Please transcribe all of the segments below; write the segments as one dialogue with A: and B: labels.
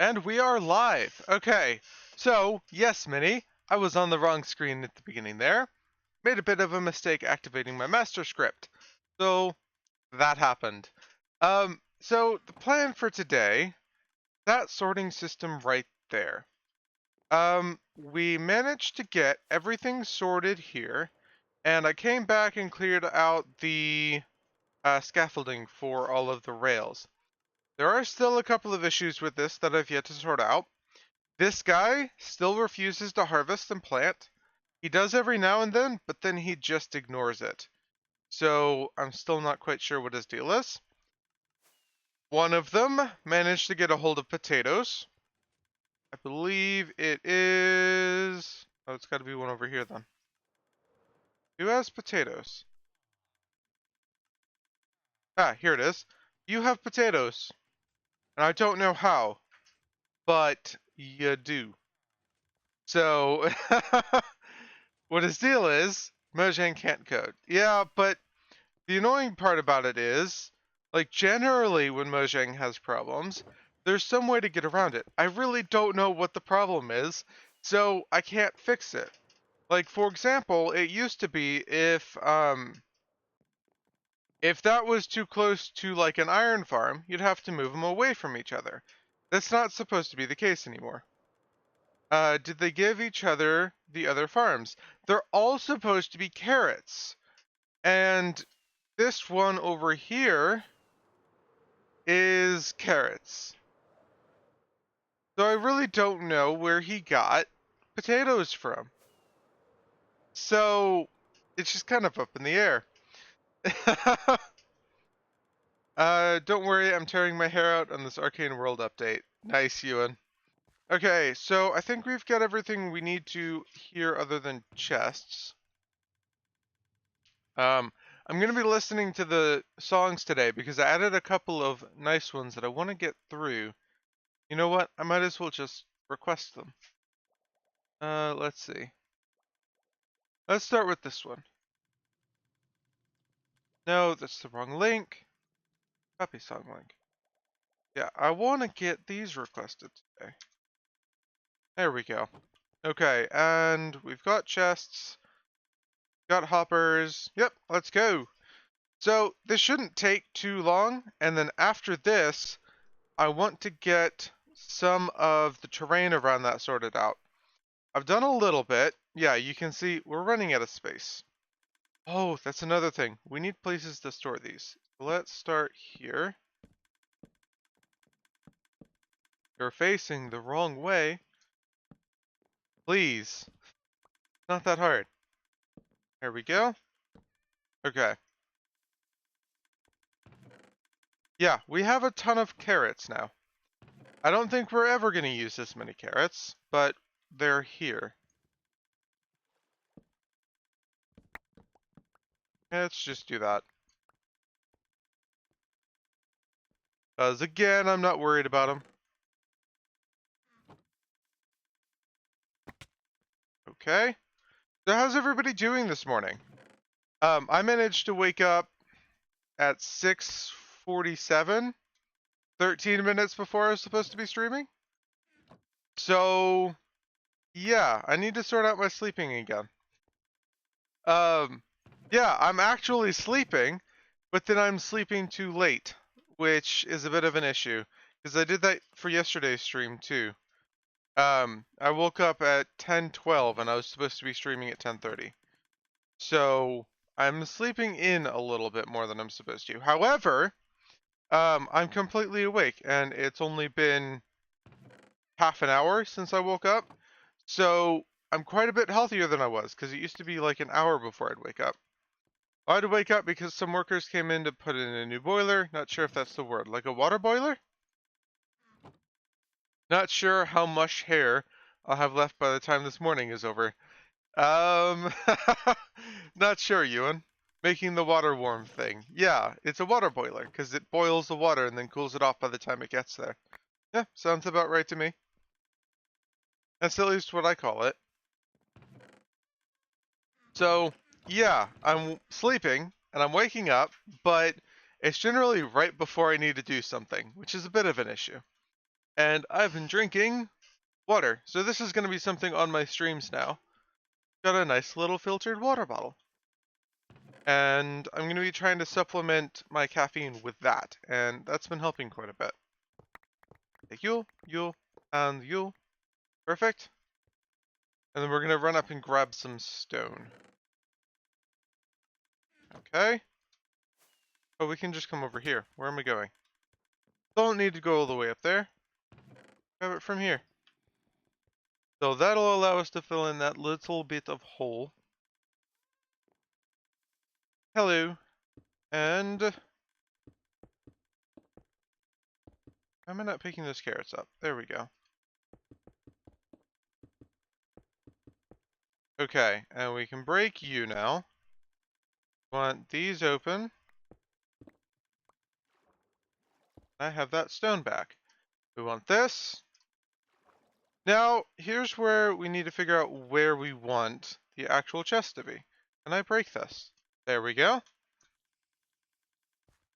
A: And we are live. Okay, so yes, Minnie, I was on the wrong screen at the beginning there. Made a bit of a mistake activating my master script. So that happened. So the plan for today, that sorting system right there. We managed to get everything sorted here, and I came back and cleared out the scaffolding for all of the rails. There are still a couple of issues with this that I've yet to sort out. This guy still refuses to harvest and plant. He does every now and then, but then he just ignores it. So I'm still not quite sure what his deal is. One of them managed to get a hold of potatoes. I believe it is... Oh, it's got to be one over here then. Who has potatoes? Ah, here it is. You have potatoes. And I don't know how, but you do. So, what his deal is, Mojang can't code. Yeah, but the annoying part about it is, like, generally when Mojang has problems, there's some way to get around it. I really don't know what the problem is, so I can't fix it. Like, for example, it used to be if that was too close to like an iron farm, you'd have to move them away from each other. That's not supposed to be the case anymore. Did they give each other the other farms? They're all supposed to be carrots. And this one over here is carrots. So I really don't know where he got potatoes from. So it's just kind of up in the air. Don't worry, I'm tearing my hair out on this Arcane World update. Nice, Ewan. Okay, so I think we've got everything we need to here other than chests. I'm going to be listening to the songs today because I added a couple of nice ones that I want to get through. You know what? I might as well just request them. Let's see. Let's start with this one. No, that's the wrong link. Copy song link. Yeah, I want to get these requested today. There we go. Okay, and we've got chests, got hoppers. Yep, let's go. So this shouldn't take too long, and then after this, I want to get some of the terrain around that sorted out. I've done a little bit. Yeah, you can see we're running out of space. Oh, that's another thing. We need places to store these. Let's start here. You're facing the wrong way. Please. Not that hard. There we go. Okay. Yeah, we have a ton of carrots now. I don't think we're ever going to use this many carrots, but they're here. Let's just do that. Because again, I'm not worried about them. Okay. So how's everybody doing this morning? I managed to wake up at 6:47, 13 minutes before I was supposed to be streaming. So, yeah, I need to sort out my sleeping again. Yeah, I'm actually sleeping, but then I'm sleeping too late, which is a bit of an issue because I did that for yesterday's stream too. I woke up at 10:12 and I was supposed to be streaming at 10:30. So, I'm sleeping in a little bit more than I'm supposed to. However, I'm completely awake and it's only been half an hour since I woke up. So, I'm quite a bit healthier than I was because it used to be like an hour before I'd wake up. I had to wake up because some workers came in to put in a new boiler. Not sure if that's the word. Like a water boiler? Not sure how much hair I'll have left by the time this morning is over. Um, not sure, Ewan. Making the water warm thing. Yeah, it's a water boiler because it boils the water and then cools it off by the time it gets there. Yeah, sounds about right to me. That's at least what I call it. So, yeah, I'm sleeping and I'm waking up, but it's generally right before I need to do something, which is a bit of an issue. And I've been drinking water. So this is going to be something on my streams now. Got a nice little filtered water bottle. And I'm going to be trying to supplement my caffeine with that. And that's been helping quite a bit. Take you, and you. Perfect. And then we're going to run up and grab some stone. Okay. Oh, we can just come over here. Where am I going? Don't need to go all the way up there. Grab it from here. So that'll allow us to fill in that little bit of hole. Hello. And why am I not picking those carrots up? There we go. Okay, and we can break you now. Want these open. I have that stone back. We want this. Now, here's where we need to figure out where we want the actual chest to be. Can I break this? There we go.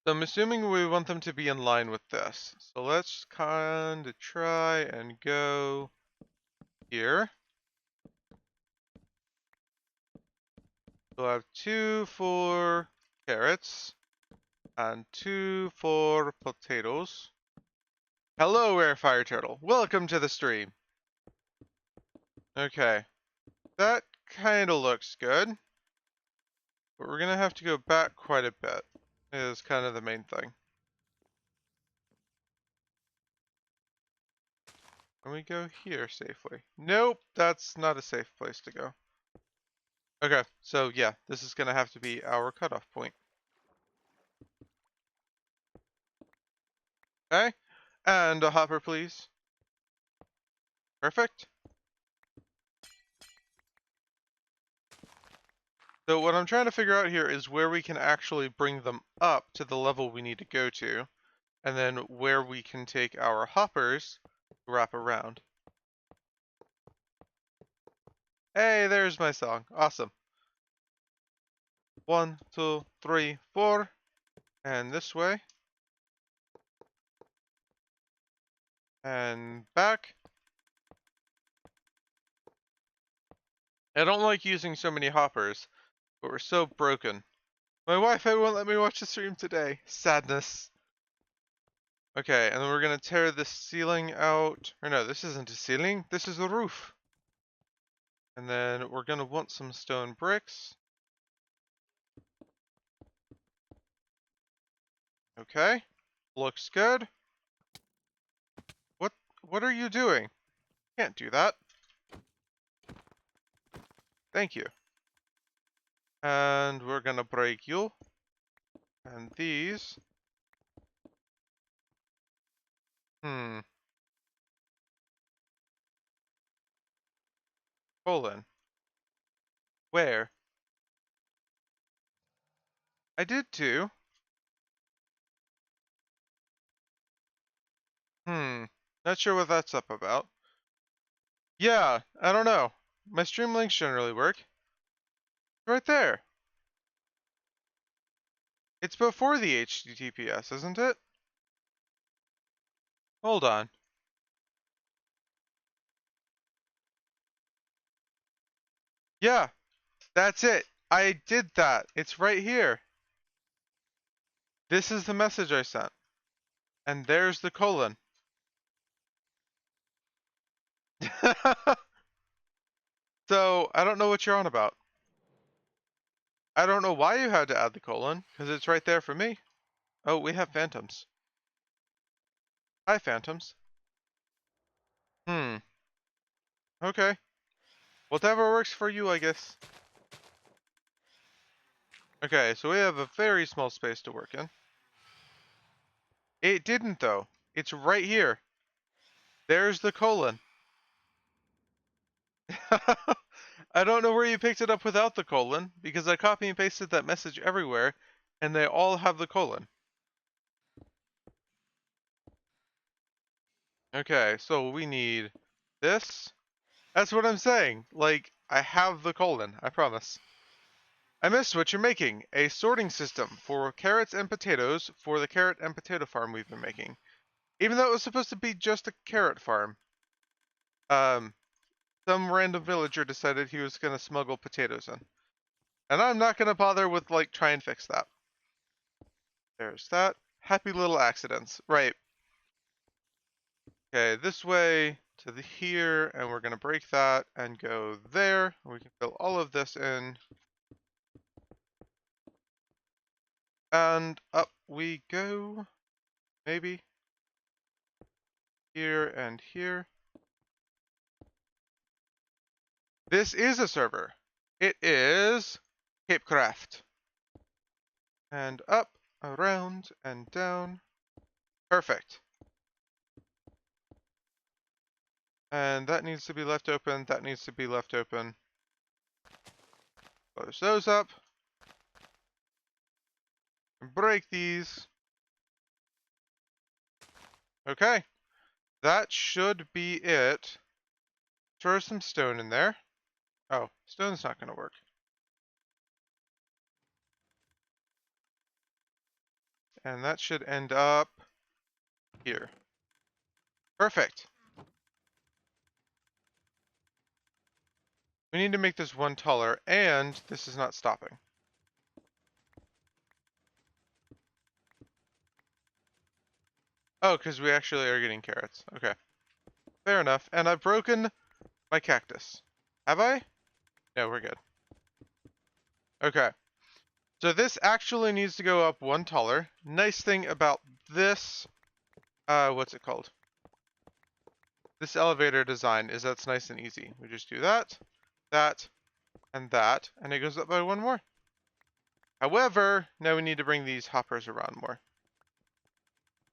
A: So I'm assuming we want them to be in line with this. So let's kind of try and go here. We'll have 2 for carrots and 2 for potatoes. Hello, Air Fire Turtle. Welcome to the stream. Okay, that kind of looks good, but we're gonna have to go back quite a bit. Is kind of the main thing. Can we go here safely? Nope, that's not a safe place to go. Okay, so yeah, this is gonna have to be our cutoff point. Okay, and a hopper, please. Perfect. So what I'm trying to figure out here is where we can actually bring them up to the level we need to go to, and then where we can take our hoppers to wrap around. Hey, there's my song. Awesome. 1, 2, 3, 4, and this way. And back. I don't like using so many hoppers, but we're so broken. My Wi-Fi won't let me watch the stream today. Sadness. Okay, and then we're gonna tear this ceiling out. Or no, this isn't a ceiling. This is a roof. And then we're gonna want some stone bricks. Okay, looks good. What are you doing? Can't do that. Thank you. And we're gonna break you. And these. Colon. Where? I did too. Not sure what that's up about. Yeah, I don't know. My stream links generally work. Right there. It's before the HTTPS, isn't it? Hold on. Yeah, that's it. I did that. It's right here. This is the message I sent. And there's the colon. So, I don't know what you're on about. I don't know why you had to add the colon, because it's right there for me. Oh, we have phantoms. Hi, phantoms. Okay. Whatever works for you, I guess. Okay, so we have a very small space to work in. It didn't, though. It's right here. There's the colon. I don't know where you picked it up without the colon, because I copy and pasted that message everywhere, and they all have the colon. Okay, so we need this. That's what I'm saying. Like, I have the colon, I promise. I missed what you're making. A sorting system for carrots and potatoes for the carrot and potato farm we've been making. Even though it was supposed to be just a carrot farm. Some random villager decided he was gonna smuggle potatoes in. And I'm not gonna bother with, like, try and fix that. There's that. Happy little accidents. Right. Okay, this way to the here, and we're gonna break that and go there. We can fill all of this in. And up we go. Maybe. Here and here. This is a server. It is CapeCraft. And up, around, and down. Perfect. And that needs to be left open. That needs to be left open. Close those up. And break these. Okay. That should be it. Throw some stone in there. Oh, stone's not going to work. And that should end up here. Perfect. We need to make this one taller, and this is not stopping. Oh, because we actually are getting carrots. Okay. Fair enough. And I've broken my cactus. Have I? No, we're good. Okay. So this actually needs to go up one taller. Nice thing about this, what's it called? This elevator design is that's nice and easy. We just do that, that, and that, and it goes up by one more. However, now we need to bring these hoppers around more.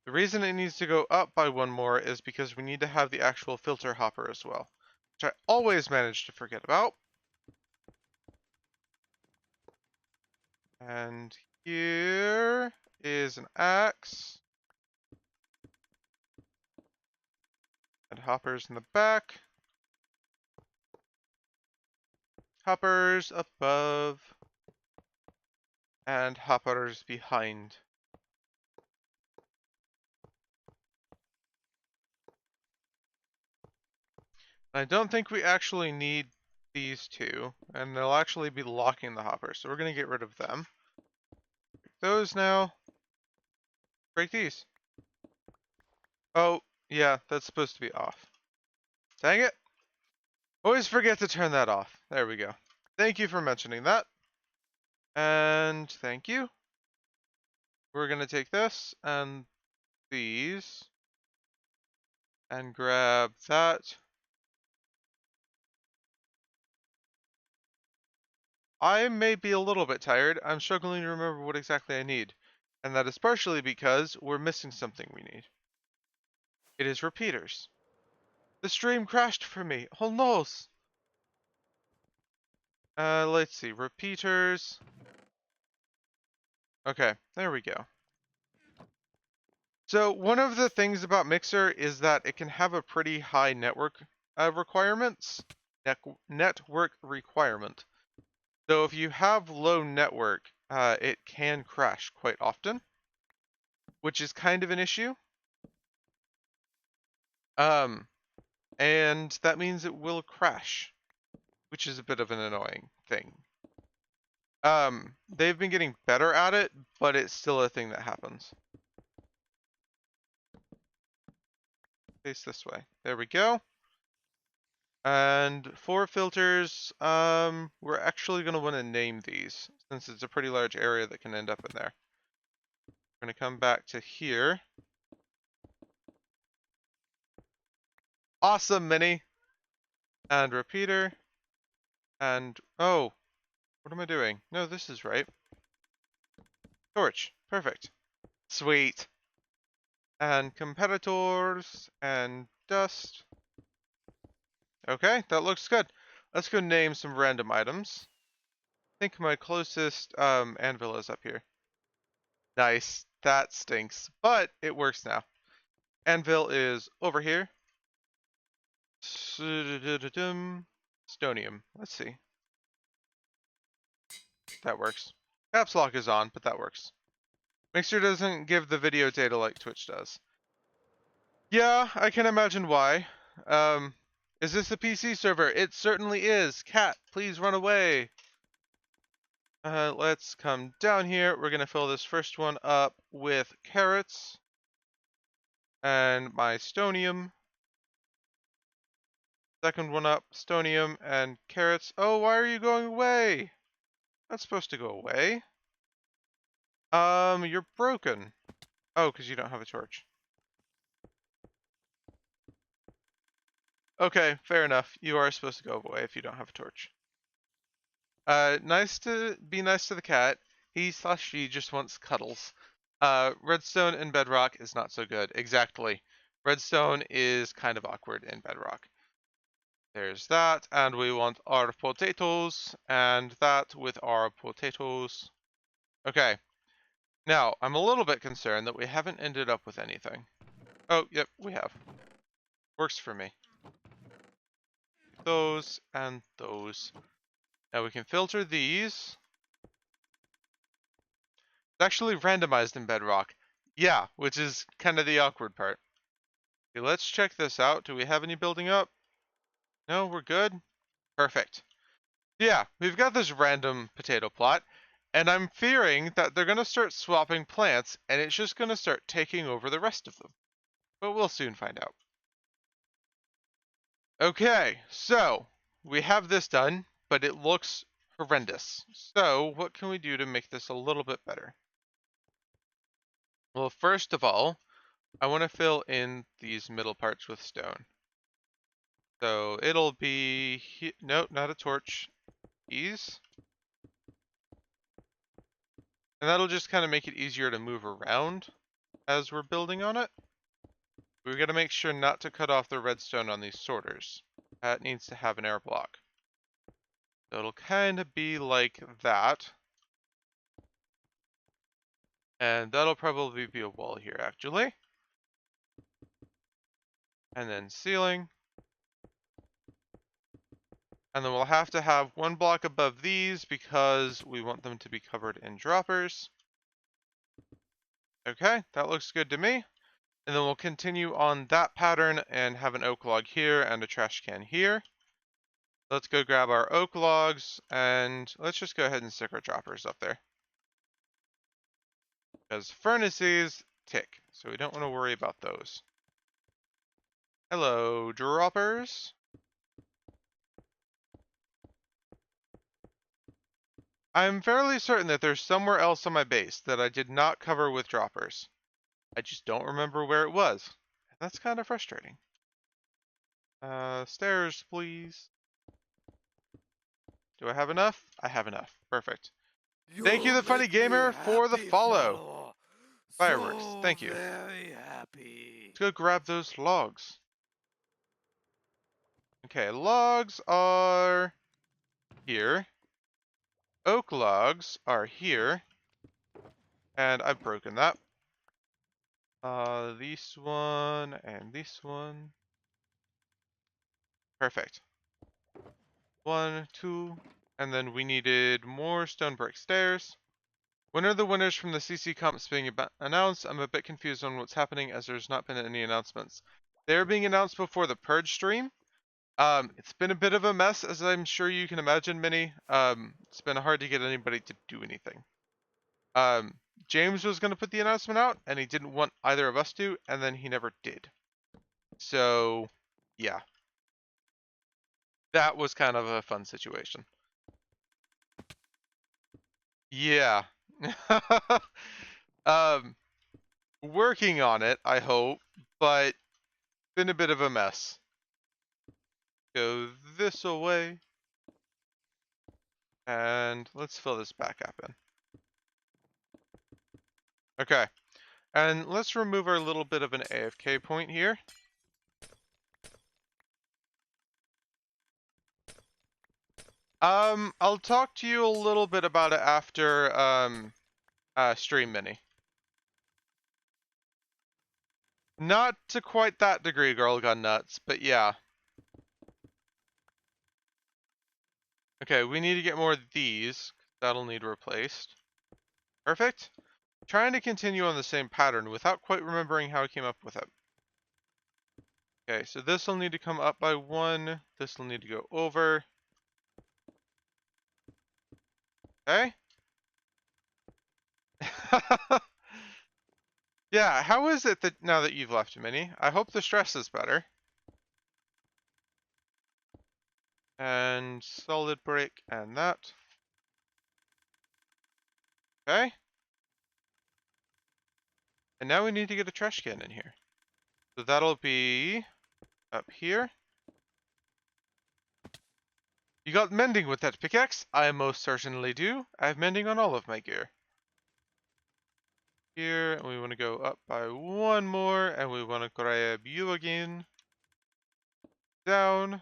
A: The reason it needs to go up by one more is because we need to have the actual filter hopper as well, which I always manage to forget about. And here is an axe. And hoppers in the back. Hoppers above. And hoppers behind. I don't think we actually need these two, and they'll actually be locking the hoppers, so we're going to get rid of them. Break those now. Break these. Oh, yeah, that's supposed to be off. Dang it. Always forget to turn that off. There we go. Thank you for mentioning that. And thank you. We're going to take this and these and grab that. I may be a little bit tired. I'm struggling to remember what exactly I need. And that is partially because we're missing something we need. It is repeaters. The stream crashed for me. Oh no! Let's see. Repeaters. Okay, there we go. So one of the things about Mixer is that it can have a pretty high network requirements. Network requirement. So if you have low network, it can crash quite often, which is kind of an issue. And that means it will crash, which is a bit of an annoying thing. They've been getting better at it, but it's still a thing that happens. Face this way. There we go. And for filters, we're actually going to want to name these, since it's a pretty large area that can end up in there. We're going to come back to here. Awesome, Mini! And repeater. And, oh, what am I doing? No, this is right. Torch. Perfect. Sweet. And competitors and dust. Okay, that looks good. Let's go name some random items. I think my closest anvil is up here. Nice. That stinks, but it works now. Anvil is over here. Stonium. Let's see. That works. Caps lock is on, but that works. Mixer doesn't give the video data like Twitch does. Yeah, I can imagine why. Um, is this a PC server? It certainly is. Cat, please run away. Let's come down here. We're gonna fill this first one up with carrots and my stonium. Second one up, stonium and carrots. Oh, why are you going away? That's supposed to go away. You're broken. Oh, because you don't have a torch. Okay, fair enough. You are supposed to go away if you don't have a torch. Nice to be nice to the cat. He/she just wants cuddles. Redstone and bedrock is not so good. Exactly. Redstone is kind of awkward in bedrock. There's that, and we want our potatoes, and that with our potatoes. Okay. Now, I'm a little bit concerned that we haven't ended up with anything. Oh, yep, we have. Works for me. Those and those. Now we can filter these. It's actually randomized in Bedrock. Yeah, which is kind of the awkward part. Okay, let's check this out. Do we have any building up? No, we're good. Perfect. Yeah, we've got this random potato plot, and I'm fearing that they're going to start swapping plants, and it's just going to start taking over the rest of them. But we'll soon find out. Okay, so we have this done, but it looks horrendous. So what can we do to make this a little bit better? Well, first of all, I want to fill in these middle parts with stone. So it'll be, no, not a torch, these. And that'll just kind of make it easier to move around as we're building on it. We gotta make sure not to cut off the redstone on these sorters. That needs to have an air block. So it'll kind of be like that. And that'll probably be a wall here, actually. And then ceiling. And then we'll have to have one block above these because we want them to be covered in droppers. Okay, that looks good to me. And then we'll continue on that pattern and have an oak log here and a trash can here. Let's go grab our oak logs and let's just go ahead and stick our droppers up there. Because furnaces tick, so we don't want to worry about those. Hello, droppers. I'm fairly certain that there's somewhere else on my base that I did not cover with droppers. I just don't remember where it was. That's kind of frustrating. Stairs, please. Do I have enough? I have enough. Perfect. Thank you,
B: You
A: the funny
B: make me
A: gamer, for the
B: happy,
A: follow.
B: follower.
A: Fireworks.
B: So
A: Thank you.
B: very happy.
A: Let's go grab those logs. Okay, logs are here. Oak logs are here. And I've broken that. This one and this one. Perfect. 1, 2, and then we needed more stone brick stairs. When are the winners from the CC comps being announced? I'm a bit confused on what's happening as there's not been any announcements. They're being announced before the Purge stream. It's been a bit of a mess, as I'm sure you can imagine, Minnie. It's been hard to get anybody to do anything. Um, James was going to put the announcement out, and he didn't want either of us to, and then he never did. So, yeah. That was kind of a fun situation. Yeah. um, working on it, I hope, but been a bit of a mess. Go this away. And let's fill this back up in. Okay. And let's remove our little bit of an AFK point here. I'll talk to you a little bit about it after, stream mini. Not to quite that degree, girl gun nuts, but yeah. Okay, we need to get more of these. That'll need replaced. Perfect. Trying to continue on the same pattern without quite remembering how I came up with it. Okay, so this will need to come up by 1. This will need to go over. Okay. Yeah, how is it that now that you've left, Minnie? I hope the stress is better. And solid brick and that. Okay. And now we need to get a trash can in here. So that'll be up here. You got mending with that pickaxe? I most certainly do. I have mending on all of my gear. Here, and we want to go up by 1 more, and we want to grab you again. Down.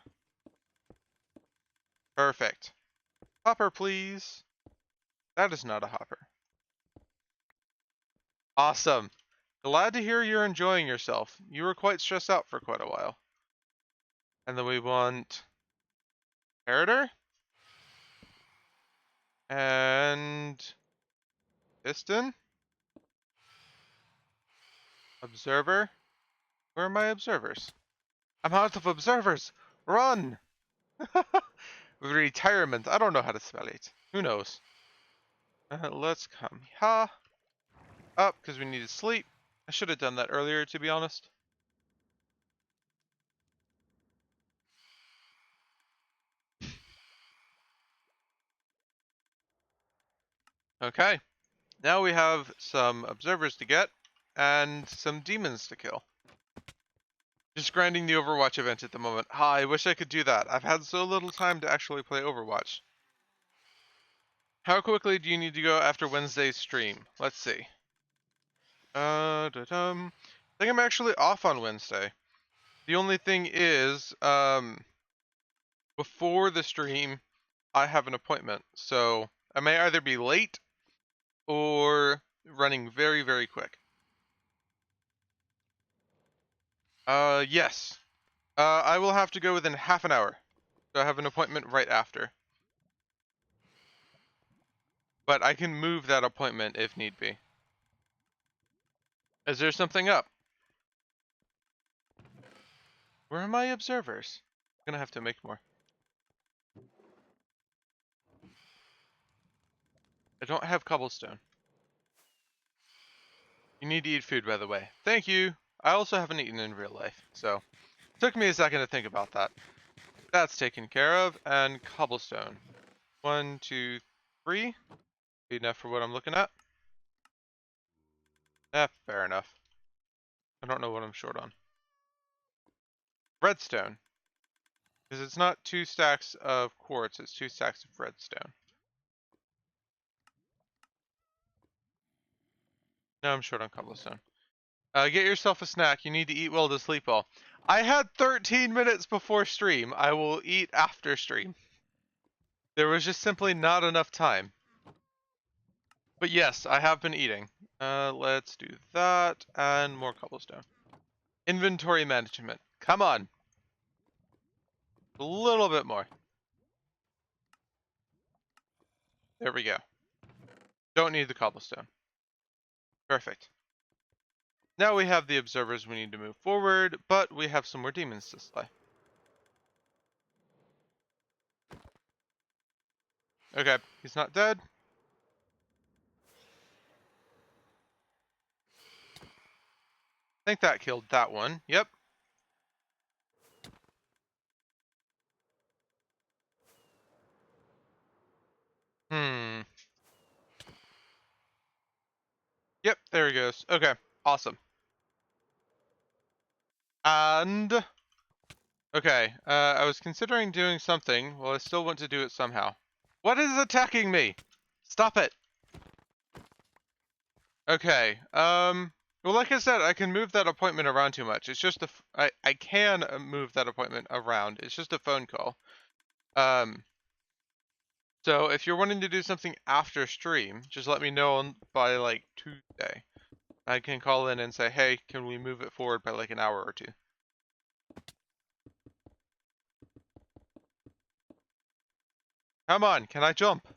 A: Perfect. Hopper, please. That is not a hopper. Awesome. Glad to hear you're enjoying yourself. You were quite stressed out for quite a while. And then we want inheritor and piston, observer. Where are my observers? I'm out of observers. Run! Retirement. I don't know how to spell it. Who knows? Let's come up because we need to sleep. I should have done that earlier, to be honest. Okay. Now we have some observers to get and some demons to kill. Just grinding the Overwatch event at the moment. I wish I could do that. I've had so little time to actually play Overwatch. How quickly do you need to go after Wednesday's stream? Let's see. I think I'm actually off on Wednesday. The only thing is, before the stream, I have an appointment. So I may either be late or running very, very quick. Yes. I will have to go within half an hour. So I have an appointment right after. But I can move that appointment if need be. Is there something up? Where are my observers? I'm gonna have to make more. I don't have cobblestone. You need to eat food, by the way. Thank you. I also haven't eaten in real life, so it took me a second to think about that. That's taken care of, and cobblestone. 1, 2, 3. Enough for what I'm looking at. Fair enough. I don't know what I'm short on. Redstone. Because it's not 2 stacks of quartz, it's 2 stacks of redstone. No, I'm short on cobblestone. Get yourself a snack. You need to eat well to sleep well. I had 13 minutes before stream. I will eat after stream. There was just simply not enough time. But yes, I have been eating. Let's do that and more cobblestone. Inventory management. Come on. A little bit more. There we go. Don't need the cobblestone. Perfect. Now we have the observers we need to move forward, but we have some more demons to slay. Okay, he's not dead. I think that killed that one. Yep. Hmm. Yep, there he goes. Okay, awesome. And okay, I was considering doing something. Well, I still want to do it somehow. What is attacking me? Stop it. Okay. Well, like I said, I can move that appointment around too much. It's just I can move that appointment around. It's just a phone call. Um. So if you're wanting to do something after stream, just let me know by like Tuesday. I can call in and say, hey, can we move it forward by like an hour or 2? Come on, can I jump?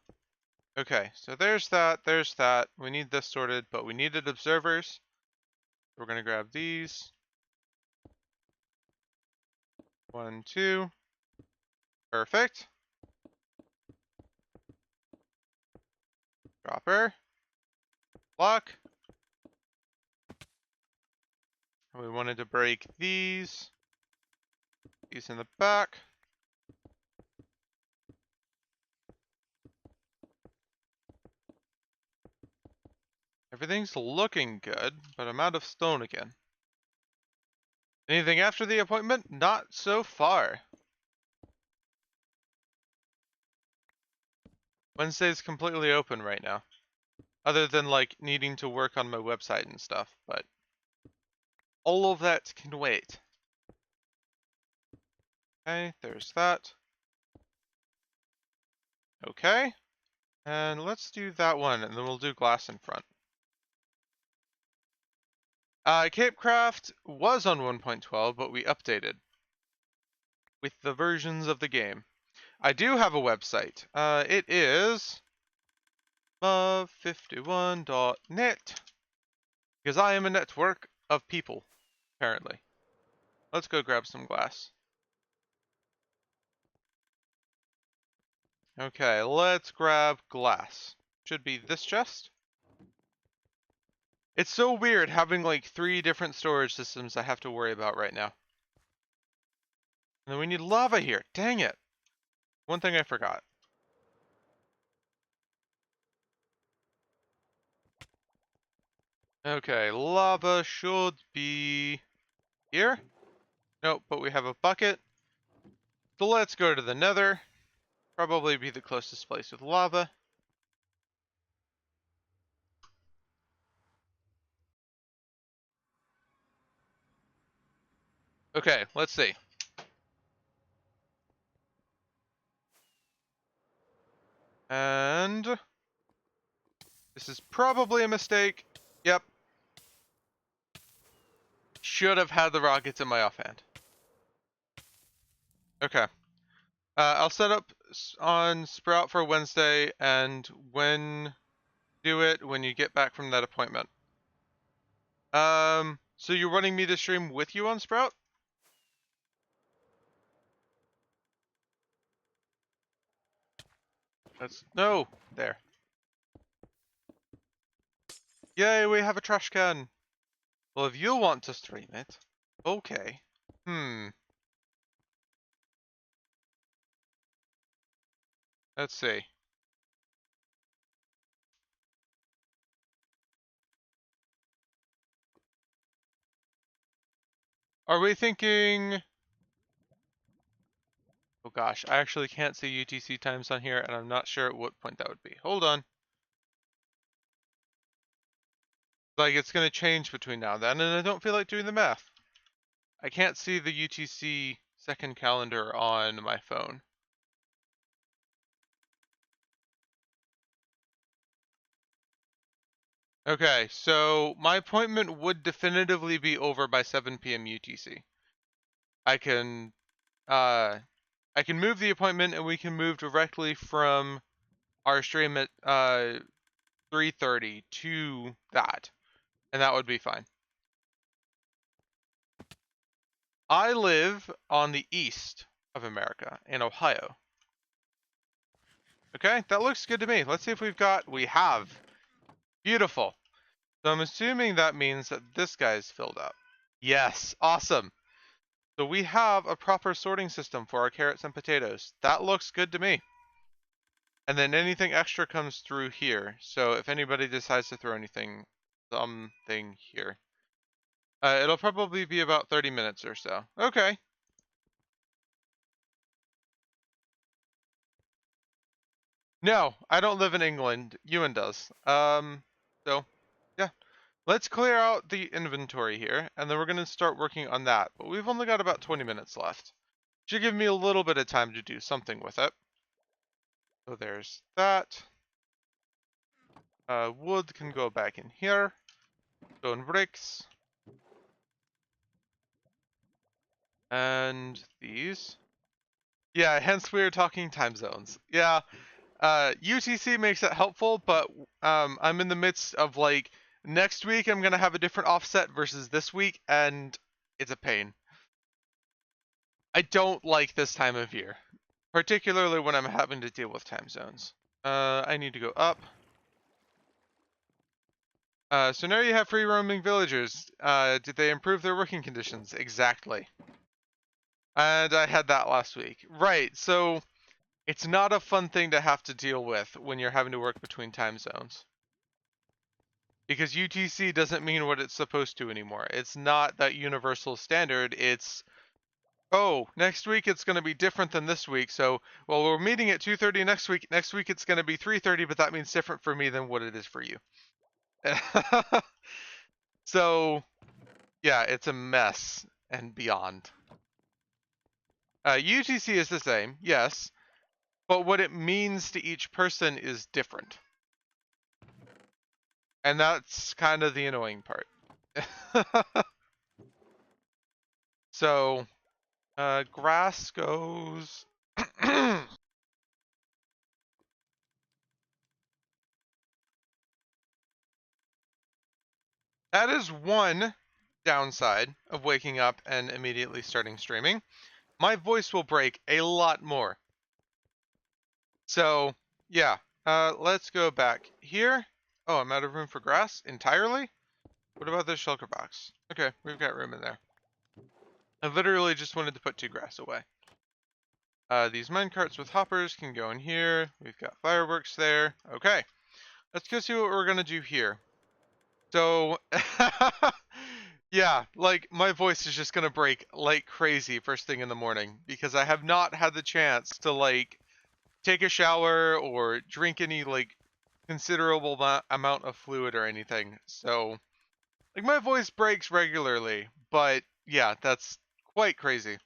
A: Okay, so there's that, there's that. We need this sorted, but we needed observers. We're gonna grab these. 1, 2. Perfect. Dropper. Block. We wanted to break these. These in the back. Everything's looking good, but I'm out of stone again. Anything after the appointment? Not so far. Wednesday's completely open right now. Other than, like, needing to work on my website and stuff, but all of that can wait. Okay, there's that. Okay. And let's do that one, and then we'll do glass in front. CapeCraft was on 1.12, but we updated with the versions of the game. I do have a website. It is mov51.net, because I am a network of people, apparently. Let's go grab some glass. Okay, let's grab glass. Should be this chest. It's so weird having like 3 different storage systems I have to worry about right now. And then we need lava here. Dang it. One thing I forgot. Okay, lava should be here. Nope, but we have a bucket. So let's go to the nether. Probably be the closest place with lava. Okay, let's see. And this is probably a mistake. Yep. Should have had the rockets in my offhand. Okay. I'll set up on Sprout for Wednesday, and do it when you get back from that appointment. So you're wanting me to stream with you on Sprout? No, there. Yay, we have a trash can. Well, if you want to stream it, okay. Let's see. Are we thinking... Oh gosh, I actually can't see UTC times on here, and I'm not sure at what point that would be. Hold on. Like, it's gonna change between now and then, and I don't feel like doing the math. I can't see the UTC second calendar on my phone. Okay, so my appointment would definitively be over by 7 p.m. UTC. I can move the appointment, and we can move directly from our stream at 3:30 to that, and that would be fine. I live on the east of America in Ohio. Okay, that looks good to me. Let's see if we have. Beautiful. So I'm assuming that means that this guy's filled up. Yes, awesome. So we have a proper sorting system for our carrots and potatoes. That looks good to me. And then anything extra comes through here. So if anybody decides to throw something here. It'll probably be about 30 minutes or so. Okay. No, I don't live in England. Ewan does. So, yeah. Let's clear out the inventory here, and then we're going to start working on that. But we've only got about 20 minutes left. Should give me a little bit of time to do something with it. So there's that. Wood can go back in here. Stone bricks. And these. Yeah, hence we are talking time zones. Yeah, UTC makes it helpful, but I'm in the midst of like next week I'm gonna have a different offset versus this week, and it's a pain. I don't like this time of year, particularly when I'm having to deal with time zones. I need to go up. So now you have free roaming villagers. Did they improve their working conditions? Exactly. And I had that last week. Right, so it's not a fun thing to have to deal with when you're having to work between time zones. Because UTC doesn't mean what it's supposed to anymore. It's not that universal standard. It's, oh, next week it's going to be different than this week. So, well, we're meeting at 2:30 next week. Next week it's going to be 3:30, but that means different for me than what it is for you. So, yeah, it's a mess and beyond. UTC is the same, yes, but what it means to each person is different. And that's kind of the annoying part. So, grass goes. That is one downside of waking up and immediately starting streaming. My voice will break a lot more. So, yeah, let's go back here. Oh, I'm out of room for grass entirely? What about this shulker box? Okay, we've got room in there. I literally just wanted to put 2 grass away. These minecarts with hoppers can go in here. We've got fireworks there. Okay, let's go see what we're gonna do here. So, yeah, like my voice is just gonna break like crazy first thing in the morning because I have not had the chance to like take a shower or drink any like considerable amount of fluid or anything. So, like my voice breaks regularly, but yeah, that's quite crazy.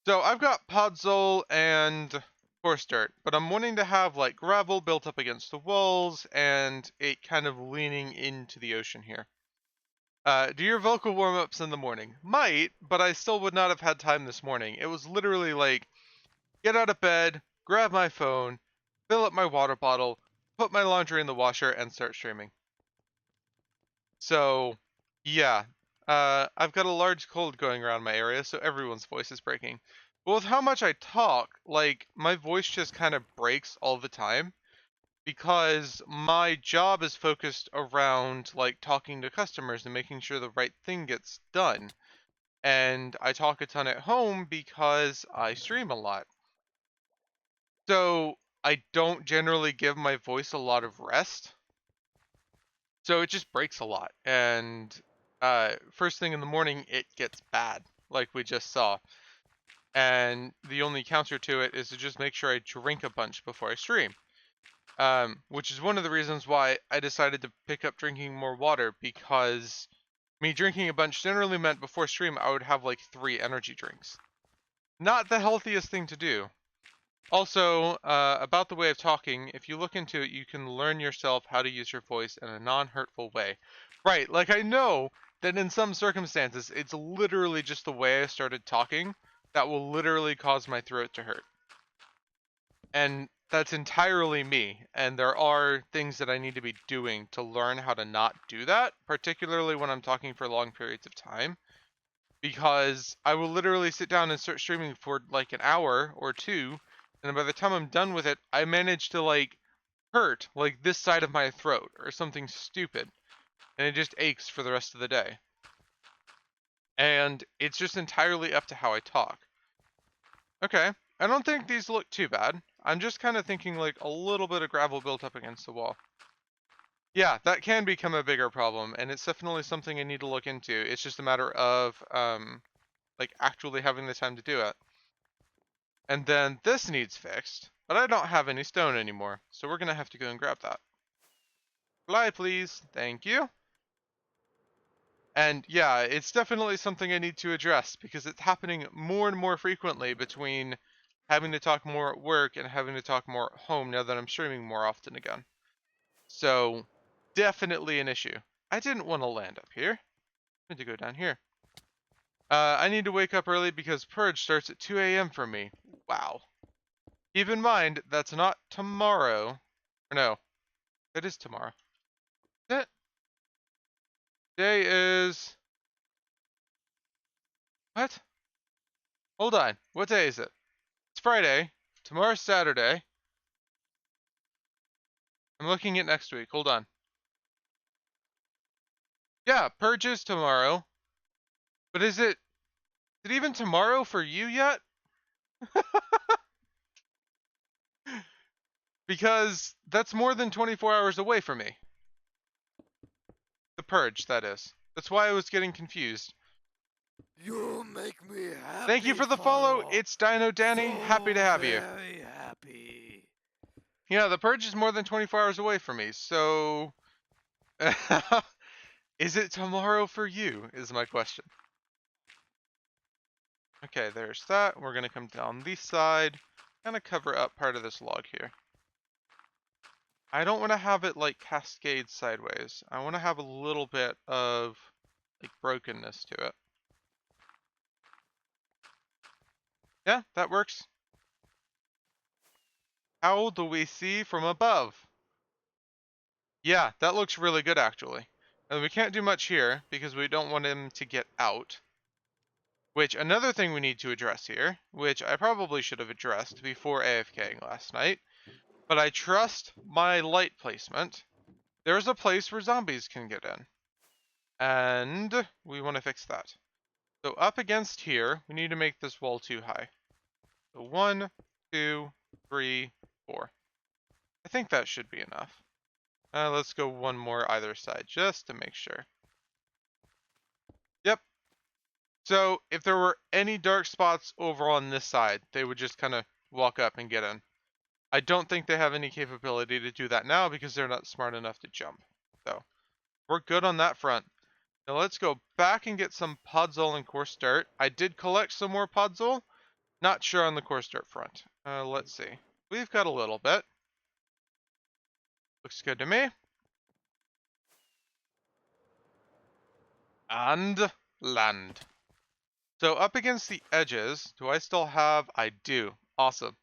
A: So I've got podzol and coarse dirt, but I'm wanting to have like gravel built up against the walls and it kind of leaning into the ocean here. Do your vocal warm-ups in the morning? Might, but I still would not have had time this morning. It was literally like, get out of bed, grab my phone, fill up my water bottle, put my laundry in the washer, and start streaming. So, yeah. I've got a large cold going around my area, so everyone's voice is breaking. But with how much I talk, like, my voice just kind of breaks all the time because my job is focused around, like, talking to customers and making sure the right thing gets done. And I talk a ton at home because I stream a lot. So, I don't generally give my voice a lot of rest. So it just breaks a lot. And first thing in the morning, it gets bad, like we just saw. And the only counter to it is to just make sure I drink a bunch before I stream. Which is one of the reasons why I decided to pick up drinking more water, because me drinking a bunch generally meant before stream I would have like 3 energy drinks. Not the healthiest thing to do. Also, about the way of talking, if you look into it, you can learn yourself how to use your voice in a non-hurtful way. Right, like I know that in some circumstances, it's literally just the way I started talking that will literally cause my throat to hurt. And that's entirely me, and there are things that I need to be doing to learn how to not do that, particularly when I'm talking for long periods of time. Because I will literally sit down and start streaming for like an hour or two, and then by the time I'm done with it, I manage to like hurt like this side of my throat or something stupid, and it just aches for the rest of the day. And it's just entirely up to how I talk. Okay, I don't think these look too bad. I'm just kind of thinking like a little bit of gravel built up against the wall. Yeah, that can become a bigger problem, and it's definitely something I need to look into. It's just a matter of like actually having the time to do it. And then this needs fixed, but I don't have any stone anymore, so we're gonna have to go and grab that. Fly, please. Thank you. And yeah, it's definitely something I need to address because it's happening more and more frequently between having to talk more at work and having to talk more at home now that I'm streaming more often again. So, definitely an issue. I didn't want to land up here. I need to go down here. I need to wake up early because Purge starts at 2 a.m. for me. Wow. Keep in mind, that's not tomorrow. Or no, that is tomorrow. That day is... What? Hold on. What day is it? It's Friday. Tomorrow's Saturday. I'm looking at next week. Hold on. Yeah, purge is tomorrow. But is it even tomorrow for you yet? Because that's more than 24 hours away from me. The purge, that is. That's why I was getting confused.
B: You make me happy.
A: Thank you for the follow. It's Dino Danny.
B: So
A: Happy to have you.
B: very happy.
A: Yeah, the purge is more than 24 hours away from me, so... Is it tomorrow for you, is my question. Okay, there's that. We're going to come down this side. Kind of cover up part of this log here. I don't want to have it, like, cascade sideways. I want to have a little bit of, like, brokenness to it. Yeah, that works. How do we see from above? Yeah, that looks really good, actually. And we can't do much here, because we don't want him to get out. Which, another thing we need to address here, which I probably should have addressed before AFKing last night, but I trust my light placement. There's a place where zombies can get in. And we want to fix that. So up against here, we need to make this wall too high. So 1, 2, 3, 4. I think that should be enough. Let's go one more either side, just to make sure. Yep. So if there were any dark spots over on this side, they would just kind of walk up and get in. I don't think they have any capability to do that now because they're not smart enough to jump. So we're good on that front. Now let's go back and get some podzol and coarse dirt. I did collect some more podzol. Not sure on the coarse dirt front. Let's see. We've got a little bit. Looks good to me. And land. So up against the edges, do I still have? I do. Awesome.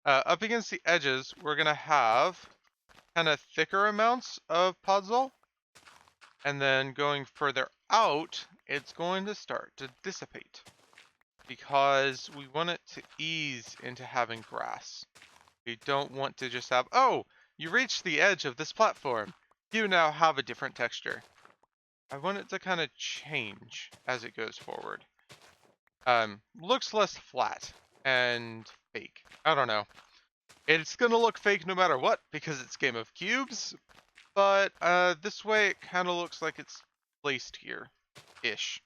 A: Up against the edges, we're going to have kind of thicker amounts of podzol. And then going further out, it's going to start to dissipate. Because we want it to ease into having grass. We don't want to just have, oh, you reached the edge of this platform. You now have a different texture. I want it to kind of change as it goes forward. Looks less flat and fake. I don't know. It's gonna look fake no matter what because it's Game of Cubes, but this way it kind of looks like it's placed here-ish.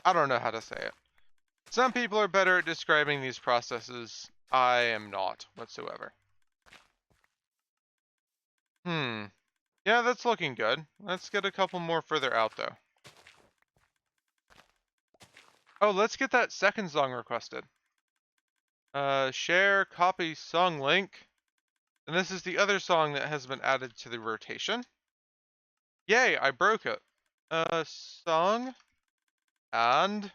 A: I don't know how to say it. Some people are better at describing these processes. I am not whatsoever. Yeah, that's looking good. Let's get a couple more further out, though. Oh, let's get that second song requested. Share, copy, song link. And this is the other song that has been added to the rotation. Yay, I broke it. Song. And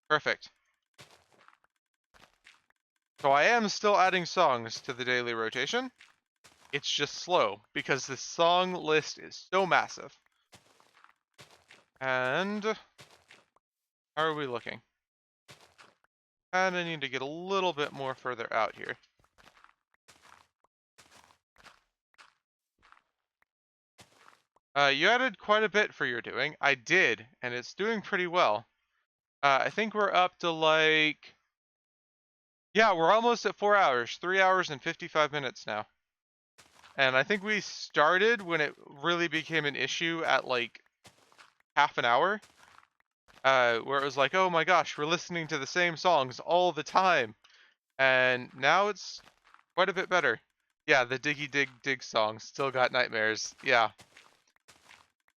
A: perfect. So I am still adding songs to the daily rotation. It's just slow because the song list is so massive. And how are we looking? And I need to get a little bit more further out here. You added quite a bit for your doing. I did, and it's doing pretty well. I think we're up to like... Yeah, we're almost at 4 hours. 3 hours and 55 minutes now. And I think we started when it really became an issue at like half an hour. Where it was like, oh my gosh, we're listening to the same songs all the time. And now it's quite a bit better. Yeah, the Diggy Dig Dig song still got nightmares. Yeah.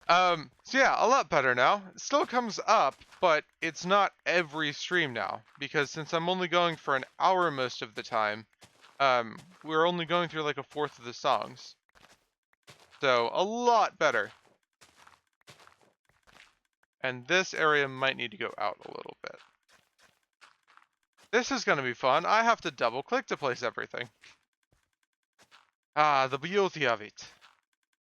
A: So yeah, a lot better now. It still comes up, but it's not every stream now. Because since I'm only going for an hour most of the time, we're only going through like a fourth of the songs. So, a lot better. And this area might need to go out a little bit. This is going to be fun. I have to double click to place everything. Ah, the beauty of it.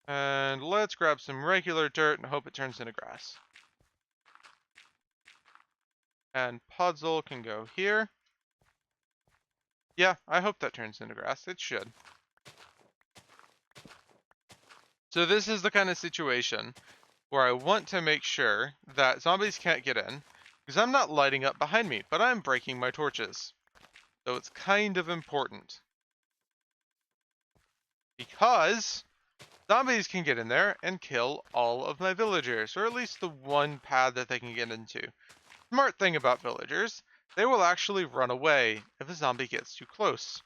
A: And let's grab some regular dirt and hope it turns into grass. And podzol can go here. Yeah, I hope that turns into grass. It should. So this is the kind of situation where I want to make sure that zombies can't get in, because I'm not lighting up behind me, but I'm breaking my torches. So it's kind of important. Because zombies can get in there and kill all of my villagers, or at least the one pad that they can get into. Smart thing about villagers, they will actually run away if a zombie gets too close.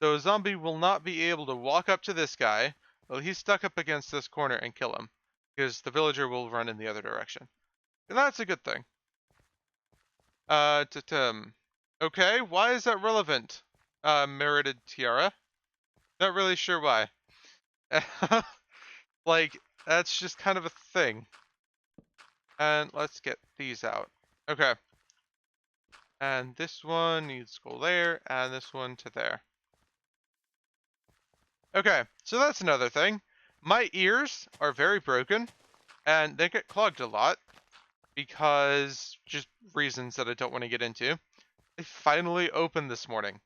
A: So a zombie will not be able to walk up to this guy while he's stuck up against this corner and kill him, because the villager will run in the other direction. And that's a good thing. Okay, why is that relevant? Merited tiara? Not really sure why. Like, that's just kind of a thing. And let's get these out. Okay. And this one needs to go there, and this one to there. Okay, so that's another thing. My ears are very broken, and they get clogged a lot because just reasons that I don't want to get into. They finally opened this morning.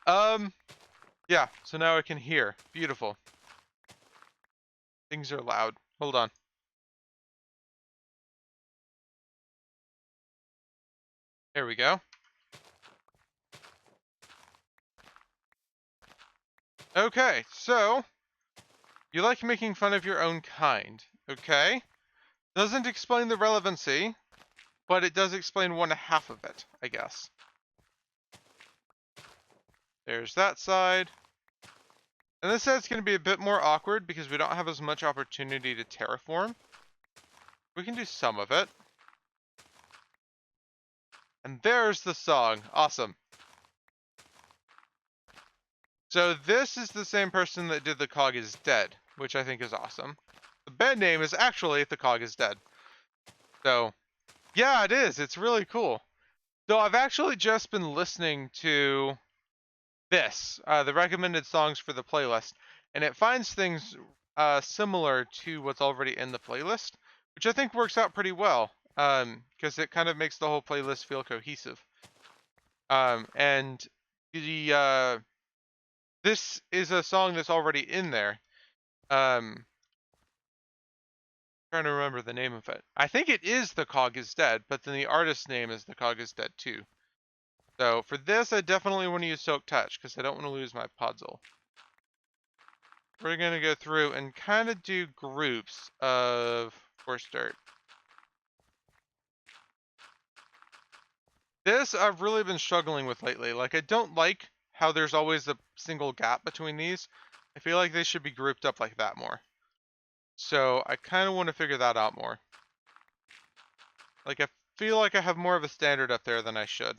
A: um, yeah, so now I can hear. Beautiful. Things are loud. Hold on. There we go. Okay, so you like making fun of your own kind. Okay. Doesn't explain the relevancy, but it does explain one half of it, I guess. There's that side. And this side's going to be a bit more awkward because we don't have as much opportunity to terraform. We can do some of it. And there's the song. Awesome. So this is the same person that did The Cog is Dead, which I think is awesome. The band name is actually The Cog is Dead. So, yeah, it is. It's really cool. So I've actually just been listening to this, the recommended songs for the playlist, and it finds things similar to what's already in the playlist, which I think works out pretty well, because it kind of makes the whole playlist feel cohesive. And the this is a song that's already in there. Trying to remember the name of it. I think it is The Cog is Dead, but then the artist's name is The Cog is Dead too. So for this, I definitely want to use Soak Touch because I don't want to lose my puzzle. We're going to go through and kind of do groups of coarse dirt. This I've really been struggling with lately. Like, I don't like how there's always a single gap between these. I feel like they should be grouped up like that more. So I kind of want to figure that out more. Like, I feel like I have more of a standard up there than I should.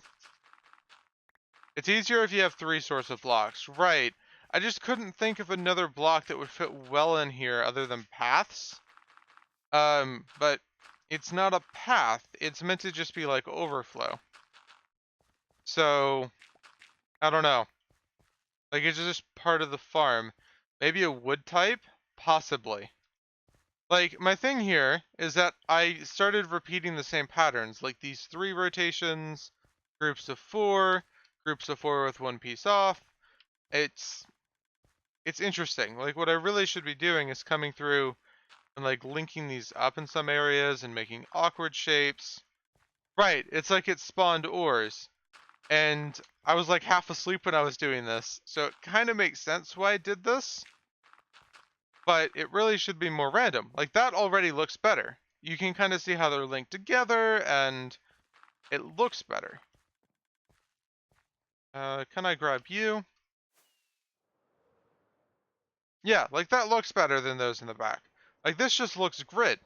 A: It's easier if you have 3 sorts of blocks. Right. I just couldn't think of another block that would fit well in here other than paths. But it's not a path. It's meant to just be like overflow. So, I don't know. Like, it's just part of the farm. Maybe a wood type? Possibly. Like, my thing here is that I started repeating the same patterns, like these 3 rotations, groups of 4, groups of 4 with 1 piece off. It's interesting. Like, what I really should be doing is coming through and like linking these up in some areas and making awkward shapes. Right, it's like it spawned ores. And I was like half asleep when I was doing this, so it kind of makes sense why I did this. But it really should be more random. Like, that already looks better. You can kind of see how they're linked together, and it looks better. Can I grab you? Yeah, like that looks better than those in the back. Like, this just looks grid.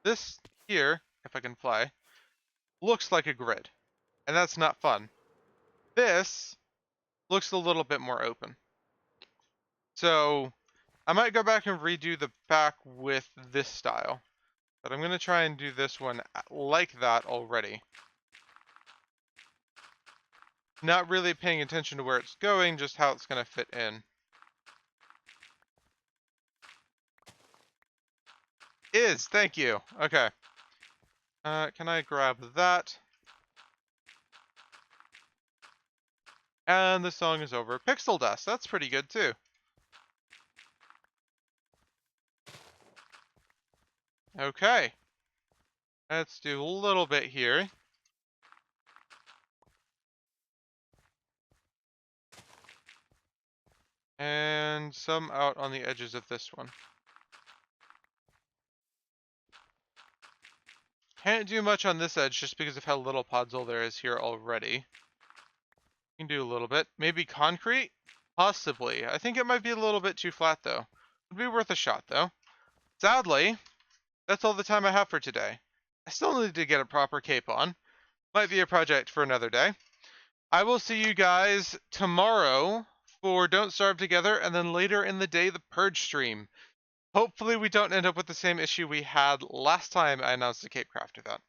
A: This here, if I can fly, looks like a grid. And that's not fun. This looks a little bit more open. So I might go back and redo the back with this style. But I'm going to try and do this one like that already. Not really paying attention to where it's going, just how it's going to fit in. Thank you. Okay. Can I grab that? And the song is over. Pixel dust. That's pretty good too. Okay. Let's do a little bit here. And some out on the edges of this one. Can't do much on this edge just because of how little podzol there is here already. You can do a little bit. Maybe concrete? Possibly. I think it might be a little bit too flat though. Would be worth a shot though. Sadly, that's all the time I have for today. I still need to get a proper cape on. Might be a project for another day. I will see you guys tomorrow for Don't Starve Together, and then later in the day, the Purge stream. Hopefully we don't end up with the same issue we had last time I announced the CapeCraft event.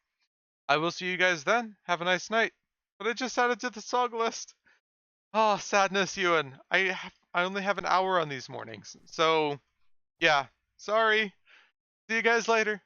A: I will see you guys then. Have a nice night. But I just added to the song list. Oh, sadness, Ewan. I only have an hour on these mornings. So, yeah. Sorry. See you guys later.